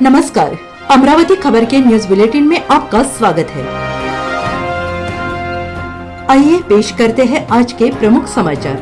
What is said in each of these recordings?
नमस्कार, अमरावती खबर के न्यूज बुलेटिन में आपका स्वागत है। आइए पेश करते हैं आज के प्रमुख समाचार।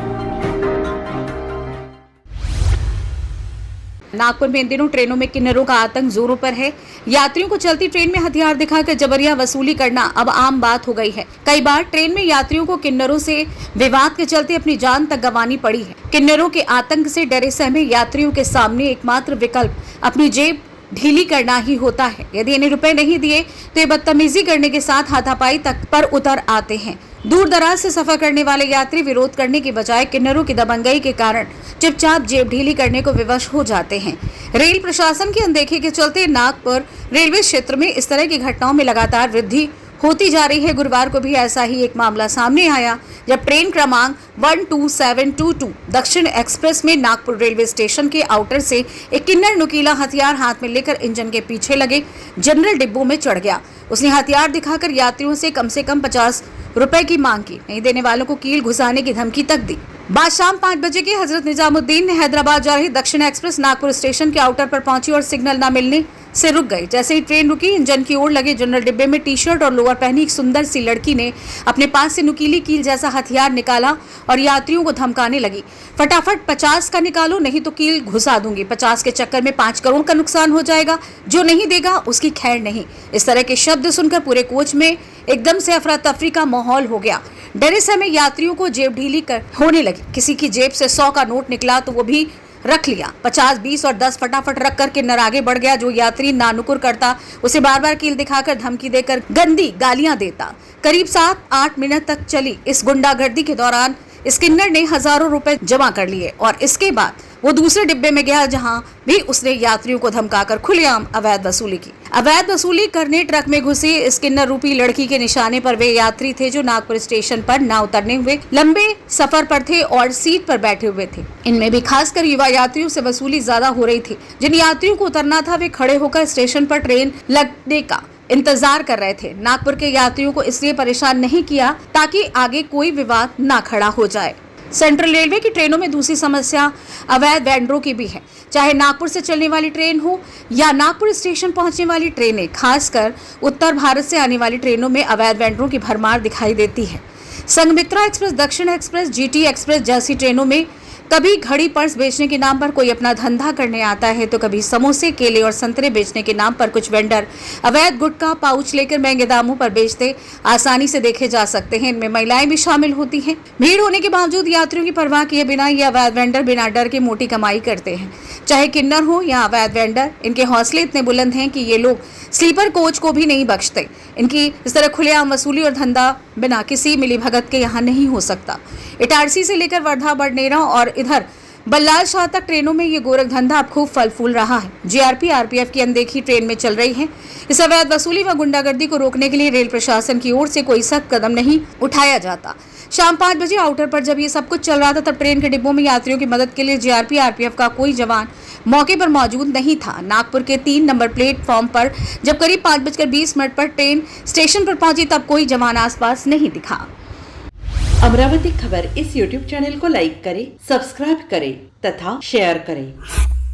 नागपुर में इन दिनों ट्रेनों में किन्नरों का आतंक जोरों पर है। यात्रियों को चलती ट्रेन में हथियार दिखाकर जबरिया वसूली करना अब आम बात हो गई है। कई बार ट्रेन में यात्रियों को किन्नरों से विवाद के चलते अपनी जान तक गंवानी पड़ी है। किन्नरों के आतंक से डरे सहमे यात्रियों के सामने एकमात्र विकल्प अपनी जेब ढीली करना ही होता है। यदि इन्हें रुपए नहीं दिए तो ये बदतमीजी करने के साथ हाथापाई तक पर उतर आते हैं। दूर दराज से सफर करने वाले यात्री विरोध करने की बजाय किन्नरों की दबंगई के कारण चुपचाप जेब ढीली करने को विवश हो जाते हैं। रेल प्रशासन की अनदेखी के चलते नागपुर रेलवे क्षेत्र में इस तरह की घटनाओं में लगातार वृद्धि होती जा रही है। गुरुवार को भी ऐसा ही एक मामला सामने आया जब ट्रेन क्रमांक 12722 दक्षिण एक्सप्रेस में नागपुर रेलवे स्टेशन के आउटर से एक किन्नर नुकीला हथियार हाथ में लेकर इंजन के पीछे लगे जनरल डिब्बों में चढ़ गया। उसने हथियार दिखाकर यात्रियों से कम 50 रुपए की मांग की। नहीं देने वालों को कील घुसाने की धमकी तक दी। बाद शाम 5 बजे के हजरत निजामुद्दीन ने हैदराबाद जा रही दक्षिण एक्सप्रेस नागपुर स्टेशन के आउटर पर पहुंची और सिग्नल न मिलने से रुक गई। जैसे ही ट्रेन रुकी, इंजन की ओर लगे जनरल डिब्बे में टी शर्ट और लोअर पहनी एक सुंदर सी लड़की ने अपने पास से नुकीली कील जैसा हथियार निकाला और यात्रियों को धमकाने लगी। फटाफट 50 का निकालो, नहीं तो कील घुसा दूंगी। 50 के चक्कर में 5 करोड़ का नुकसान हो जाएगा। जो नहीं देगा उसकी खैर नहीं। इस तरह के शब्द सुनकर पूरे कोच में एकदम से अफरा तफरी का माहौल हो गया। डरे समय यात्रियों को जेब ढीली होने लगी। किसी की जेब से 100 का नोट निकला तो वो भी रख लिया। 50, 20 और 10 फटाफट रख कर किन्नर आगे बढ़ गया। जो यात्री नानुकुर करता उसे बार बार कील दिखाकर धमकी देकर गंदी गालियां देता। करीब 7-8 मिनट तक चली इस गुंडागर्दी के दौरान इस किन्नर ने हजारों रुपए जमा कर लिए और इसके बाद वो दूसरे डिब्बे में गया जहां भी उसने यात्रियों को धमकाकर खुलेआम अवैध वसूली की। अवैध वसूली करने ट्रक में घुसी इस किन्नर रूपी लड़की के निशाने पर वे यात्री थे जो नागपुर स्टेशन पर न उतरने हुए लंबे सफर पर थे और सीट पर बैठे हुए थे। इनमें भी खासकर युवा यात्रियों से वसूली ज्यादा हो रही थी। जिन यात्रियों को उतरना था वे खड़े होकर स्टेशन पर ट्रेन लगने का इंतजार कर रहे थे। नागपुर के यात्रियों को इसलिए परेशान नहीं किया ताकि आगे कोई विवाद ना खड़ा हो जाए। सेंट्रल रेलवे की ट्रेनों में दूसरी समस्या अवैध वेंडरों की भी है। चाहे नागपुर से चलने वाली ट्रेन हो या नागपुर स्टेशन पहुंचने वाली ट्रेनें, खासकर उत्तर भारत से आने वाली ट्रेनों में अवैध वेंडरों की भरमार दिखाई देती है। संघमित्रा एक्सप्रेस, दक्षिण एक्सप्रेस, जीटी एक्सप्रेस जैसी ट्रेनों में कभी घड़ी पर्स बेचने के नाम पर कोई अपना धंधा करने आता है तो कभी समोसे, केले और संतरे बेचने के नाम पर कुछ वेंडर अवैध गुटखा पाउच लेकर महंगे दामों पर बेचते आसानी से देखे जा सकते हैं। इनमें महिलाएं भी शामिल होती हैं। भीड़ होने के बावजूद यात्रियों की परवाह किए बिना ये अवैध वेंडर बिना डर के मोटी कमाई करते हैं। चाहे किन्नर हो या अवैध वेंडर, इनके हौसले इतने बुलंद हैं कि ये लोग स्लीपर कोच को भी नहीं बख्शते। इनकी इस तरह खुलेआम वसूली और धंधा बिना किसी मिलीभगत के यहाँ नहीं हो सकता। इटारसी से लेकर वर्धा, बडनेरा और इधर बल्लाल शाह तक ट्रेनों में ये गोरख धंधा अब खूब फल फूल रहा है। जीआरपी, आरपीएफ की अनदेखी ट्रेन में चल रही है। इस अवैध वसूली व गुंडागर्दी को रोकने के लिए रेल प्रशासन की ओर से कोई सख्त कदम नहीं उठाया जाता। शाम 5 बजे आउटर पर जब ये सब कुछ चल रहा था तब ट्रेन के डिब्बों में यात्रियों की मदद के लिए जीआरपी, आरपीएफ का कोई जवान मौके पर मौजूद नहीं था। नागपुर के 3 नंबर प्लेटफॉर्म पर जब करीब 5:20 पर ट्रेन स्टेशन पर पहुंची तब कोई जवान आसपास नहीं दिखा। अमरावती खबर इस YouTube चैनल को लाइक करें, सब्सक्राइब करें तथा शेयर करें।